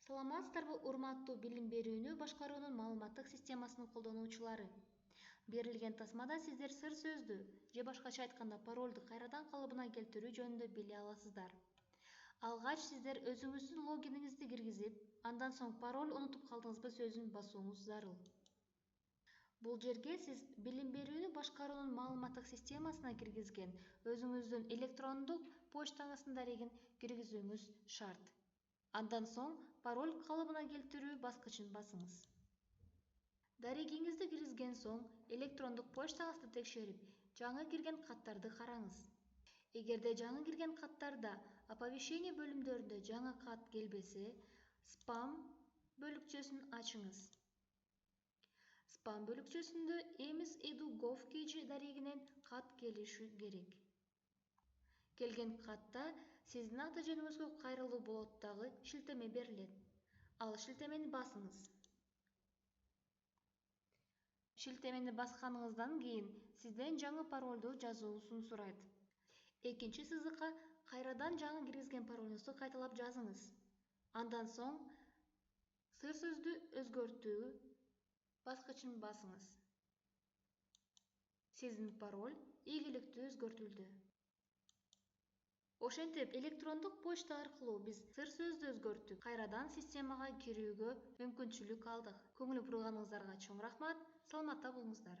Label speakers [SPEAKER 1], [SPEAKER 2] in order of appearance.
[SPEAKER 1] Саламатсыздарбы, урматтуу билим берүүнү башкаруунун маалыматтык системасынын колдонуучулары. Берилген тасмада сиздер сыр сөздү же башкача айтканда паролду кайрадан калыбына келтирүү жөнүндө биле аласыздар. Алгач сиздер өзүңүздүн логиниңизди киргизип, андан соң пароль унутуп калдыңызбы сөзүн басууңуз зарыл. Бул жерге сиз билим берүүнү башкаруунун маалыматтык системасына киргизген өзүңүздүн электрондук почтаңыздын дарегин киргизүүңүз шарт. Андан соң пароль калыбына келтирүү баскычын басыңыз. Дарегиңизди киргизген соң электрондук почтаңызды текшерип, жаңы кирген каттарды караңыз. Эгерде жаңы кирген каттарда оповещение бөлүмдөрүндө жаңы кат келбесе, спам бөлүкчөсүн ачыңыз. Спам бөлүкчөсүндө Эмис Эду Gov.kg дарегинен кат келиши керек. Келген катта сиздин аты жөнүңүзгө кайрылуу болот дагы шилтеме берилет. Ал шилтемени басыңыз. Шилтемени басканыңыздан кийин сизден жаңы паролду жазуусун сурайт. Экинчи сызыкка кайрадан жаңы киргизген паролуңузду кайталап жазыңыз. Андан соң сыр сөздү өзгөртүү баскычын басыңыз. Сиздин пароль ийгиликтүү өзгөртүлдү. Ошентип электрондук почта аркылуу биз сыр сөздү өзгөртүп, кайрадан системага кирүүгө мүмкүнчүлүк алдык. Көңүл бурганыңыздарга чоң рахмат. Саламатта болуңуздар.